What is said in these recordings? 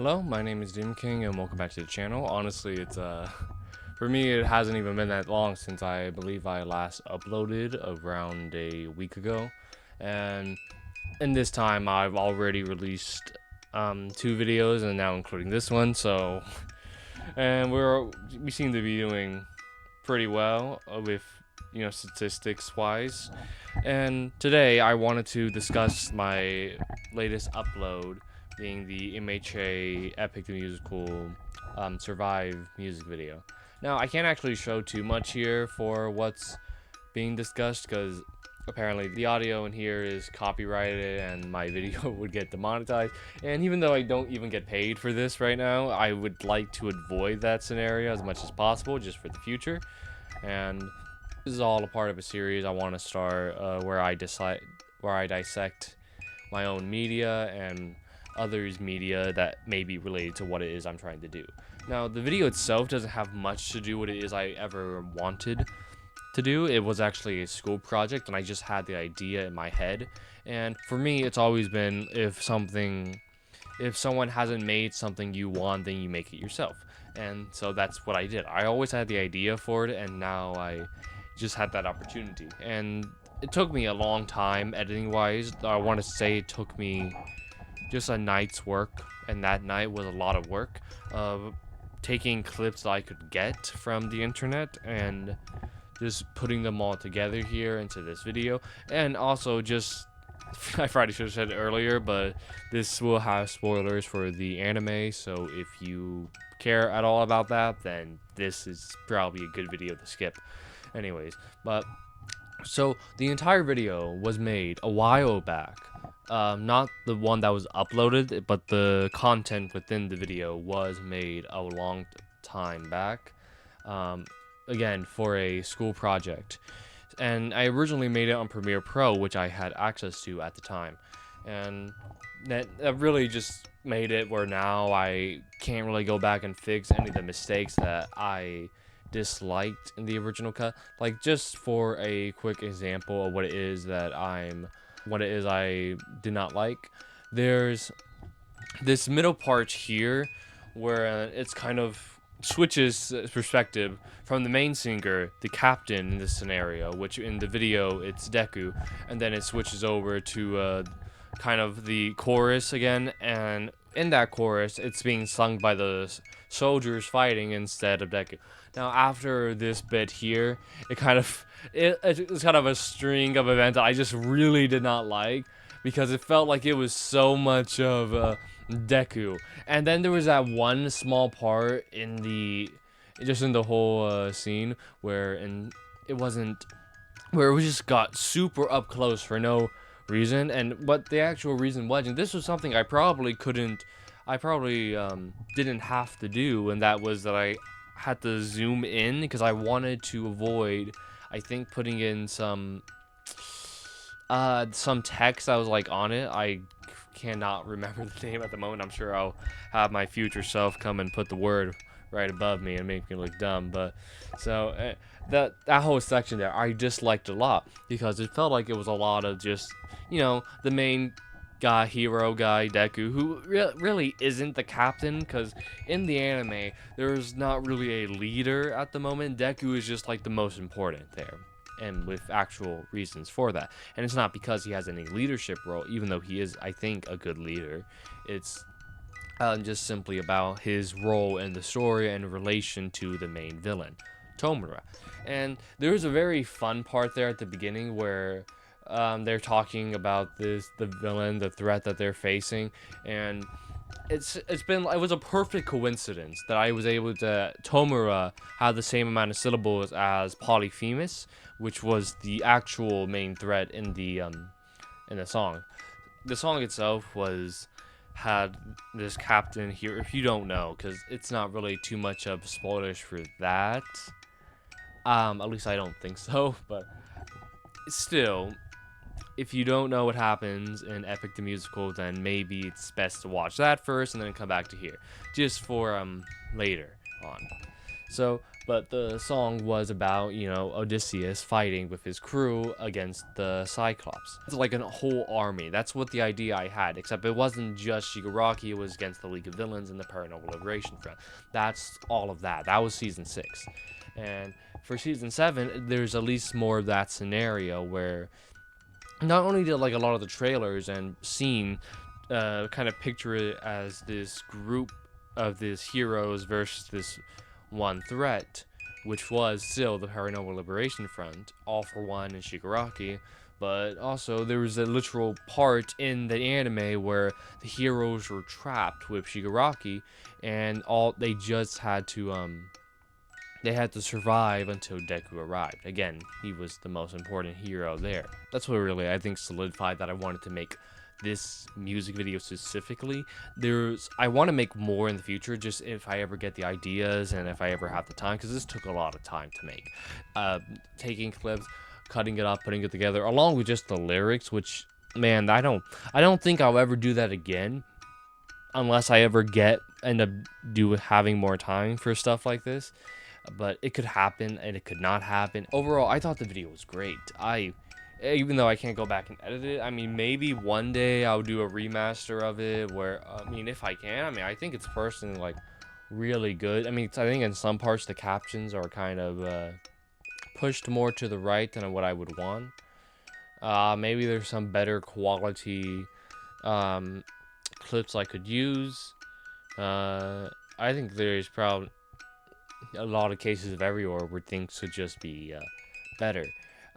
Hello, my name is Demon King and welcome back to the channel. Honestly, it's for me it hasn't even been that long since I believe I last uploaded around a week ago. And in this time I've already released 2 videos and now including this one, so and we seem to be doing pretty well with statistics wise. And today I wanted to discuss my latest upload, being the MHA Epic the Musical Survive music video. Now I can't actually show too much here for what's being discussed because apparently the audio in here is copyrighted and my video would get demonetized. And even though I don't even get paid for this right now, I would like to avoid that scenario as much as possible just for the future. And this is all a part of a series I want to start where I dissect my own media and others' media that may be related to what it is I'm trying to do. Now, the video itself doesn't have much to do with what it is I ever wanted to do. It was actually a school project and I just had the idea in my head. And for me, it's always been if someone hasn't made something you want, then you make it yourself. And so that's what I did. I always had the idea for it, and now I just had that opportunity. And it took me a long time editing wise. I want to say it took me just a night's work, and that night was a lot of work of taking clips that I could get from the internet and just putting them all together here into this video. And also just I probably should have said it earlier, but this will have spoilers for the anime, so if you care at all about that, then this is probably a good video to skip. Anyways, but so the entire video was made a while back. Not the one that was uploaded, but the content within the video was made a long time back. Again, for a school project. And I originally made it on Premiere Pro, which I had access to at the time. And that really just made it where now I can't really go back and fix any of the mistakes that I disliked in the original cut. Like, just for a quick example of what it is I did not like. There's this middle part here where it's kind of switches perspective from the main singer, the captain in this scenario, which in the video it's Deku, and then it switches over to kind of the chorus again, and in that chorus it's being sung by the soldiers fighting instead of Deku. Now after this bit here, it's kind of a string of events that I just really did not like, because it felt like it was so much of Deku. And then there was that one small part in the whole scene where it just got super up close for no reason. And what the actual reason was, and this was something I probably didn't have to do, and that was that I had to zoom in because I wanted to avoid, I think, putting in some text that was like on it. I cannot remember the name at the moment. I'm sure I'll have my future self come and put the word right above me and make me look dumb. But so that whole section there I disliked a lot because it felt like it was a lot of just the main hero guy Deku, who really isn't the captain, because in the anime there's not really a leader at the moment. Deku is just like the most important there, and with actual reasons for that. And it's not because he has any leadership role, even though he is, I think, a good leader. It's just simply about his role in the story and in relation to the main villain, Tomura. And there's a very fun part there at the beginning where they're talking about the villain, the threat that they're facing, and it was a perfect coincidence that I was able to Tomura had the same amount of syllables as Polyphemus, which was the actual main threat in the song. The song itself had this captain here. If you don't know, because it's not really too much of spoilers for that. At least I don't think so, but still, if you don't know what happens in Epic the Musical, then maybe it's best to watch that first and then come back to here, just for later on. So, but the song was about, you know, Odysseus fighting with his crew against the Cyclops. It's like a whole army. That's what the idea I had, except it wasn't just Shigaraki, it was against the League of Villains and the Paranormal Liberation Front. That's all of that. That was season 6. And for season 7, there's at least more of that scenario where not only did like a lot of the trailers and scene kind of picture it as this group of these heroes versus this one threat, which was still the Paranormal Liberation Front, All for One and Shigaraki, but also there was a literal part in the anime where the heroes were trapped with Shigaraki, and they just had to they had to survive until Deku arrived. Again, he was the most important hero there. That's what really, I think, solidified that I wanted to make this music video specifically. I want to make more in the future, just if I ever get the ideas and if I ever have the time, because this took a lot of time to make. Taking clips, cutting it up, putting it together, along with just the lyrics, which, man, I don't think I'll ever do that again, unless I ever end up having more time for stuff like this. But it could happen and it could not happen. Overall, I thought the video was great. Even though I can't go back and edit it, I mean, maybe one day I'll do a remaster of it where, I mean, if I can. I mean, I think it's personally, like, really good. I mean, I think in some parts the captions are kind of pushed more to the right than what I would want. Maybe there's some better quality clips I could use. I think there's probably a lot of cases of everywhere where things should just be better.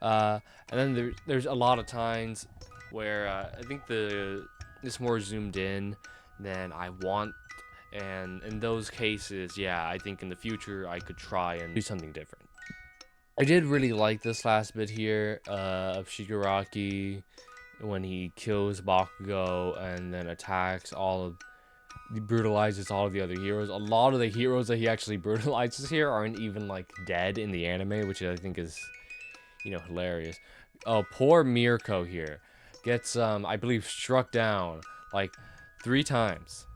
And then there's a lot of times where I think it's more zoomed in than I want, and in those cases, yeah, I think in the future I could try and do something different. I did really like this last bit here of Shigaraki when he kills Bakugo and then brutalizes all of the other heroes. A lot of the heroes that he actually brutalizes here aren't even like dead in the anime, which I think is, you know, hilarious. Oh, poor Mirko here gets I believe struck down like 3 times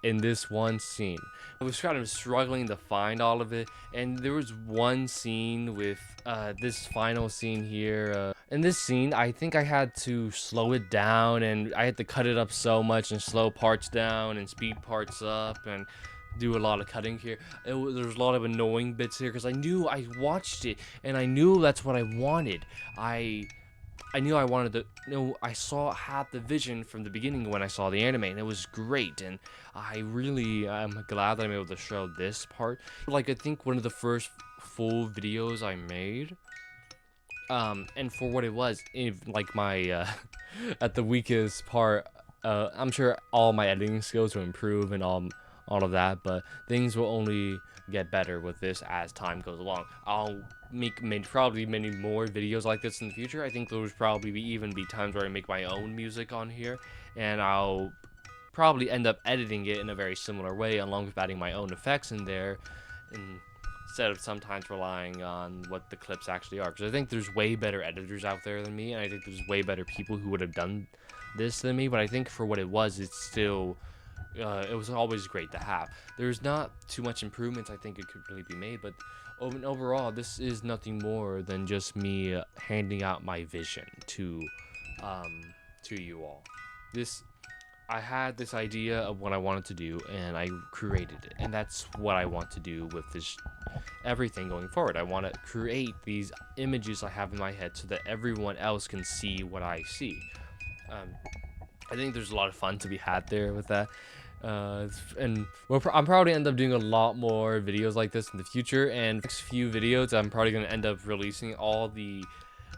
in this one scene. I was kind of struggling to find all of it, and there was one scene with this final scene here. In this scene, I think I had to slow it down, and I had to cut it up so much and slow parts down and speed parts up and do a lot of cutting here. There's a lot of annoying bits here because I watched it and I knew that's what I wanted. I knew I wanted to, you know, I had the vision from the beginning when I saw the anime, and it was great, and I'm glad that I'm able to show this part. Like, I think one of the first full videos I made, and for what it was, like my, at the weakest part, I'm sure all my editing skills will improve and all of that, but things will only get better with this as time goes along. I'll make probably many more videos like this in the future. I think there would probably even be times where I make my own music on here, and I'll probably end up editing it in a very similar way, along with adding my own effects in there, instead of sometimes relying on what the clips actually are. Because I think there's way better editors out there than me, and I think there's way better people who would have done this than me, but I think for what it was, it's still it was always great to have. There's not too much improvements I think it could really be made, but overall, this is nothing more than just me handing out my vision to you all. I had this idea of what I wanted to do, and I created it, and that's what I want to do with this everything going forward. I want to create these images I have in my head so that everyone else can see what I see. I think there's a lot of fun to be had there with that. And I'm probably end up doing a lot more videos like this in the future, and next few videos I'm probably going to end up releasing all the,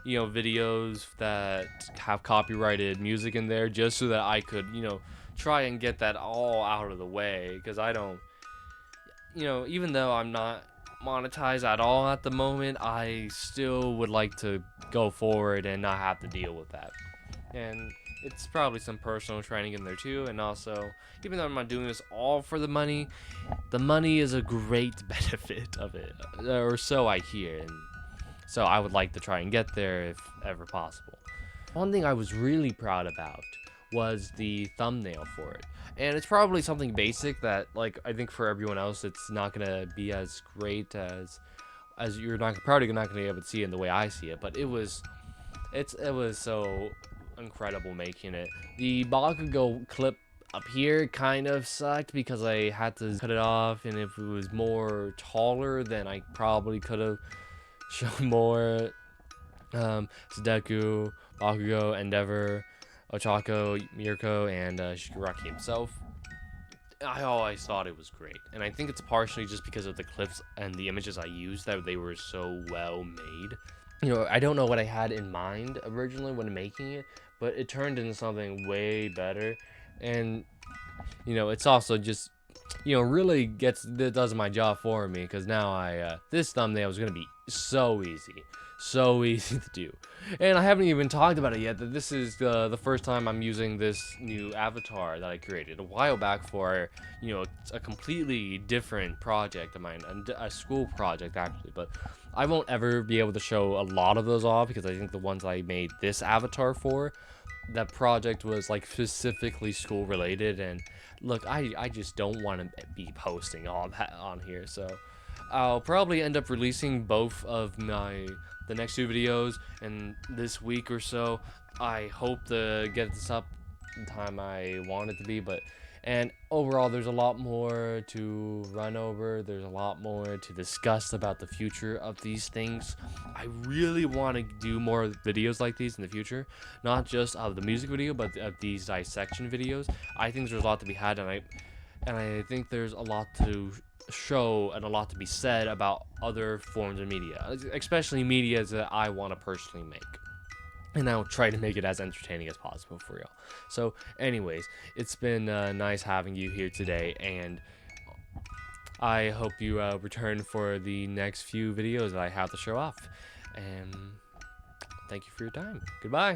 you know, videos that have copyrighted music in there, just so that I could, you know, try and get that all out of the way, because I don't, you know, even though I'm not monetized at all at the moment, I still would like to go forward and not have to deal with that. And it's probably some personal training in there too, and also, even though I'm not doing this all for the money is a great benefit of it, or so I hear, and so I would like to try and get there if ever possible. One thing I was really proud about was the thumbnail for it. And it's probably something basic that, like, I think for everyone else it's not gonna be as great as you're probably not gonna be able to see it in the way I see it, but it was so incredible making it. The Bakugo clip up here kind of sucked because I had to cut it off, and if it was more taller, then I probably could have shown more. Sudeku, Bakugo, Endeavor, Ochako, Mirko, and Shigaraki himself. I always thought it was great, and I think it's partially just because of the clips and the images I used that they were so well made. You know, I don't know what I had in mind originally when making it, but it turned into something way better. And you know, it's also just, you know, really does my job for me, because now this thumbnail is gonna be so easy to do. And I haven't even talked about it yet, that this is the first time I'm using this new avatar that I created a while back for, you know, a completely different project of mine, a school project actually. But I won't ever be able to show a lot of those off, because I think the ones I made this avatar for, that project was like specifically school related, and look, I just don't want to be posting all that on here. So I'll probably end up releasing both of the next two videos in this week or so. I hope to get this up in the time I want it to be, and overall there's a lot more to run over, there's a lot more to discuss about the future of these things. I really want to do more videos like these in the future, not just of the music video, but of these dissection videos. I think there's a lot to be had, and I think there's a lot to show and a lot to be said about other forms of media, especially media that I want to personally make. And I'll try to make it as entertaining as possible for y'all. So anyways, it's been nice having you here today, and I hope you return for the next few videos that I have to show off. And thank you for your time. Goodbye.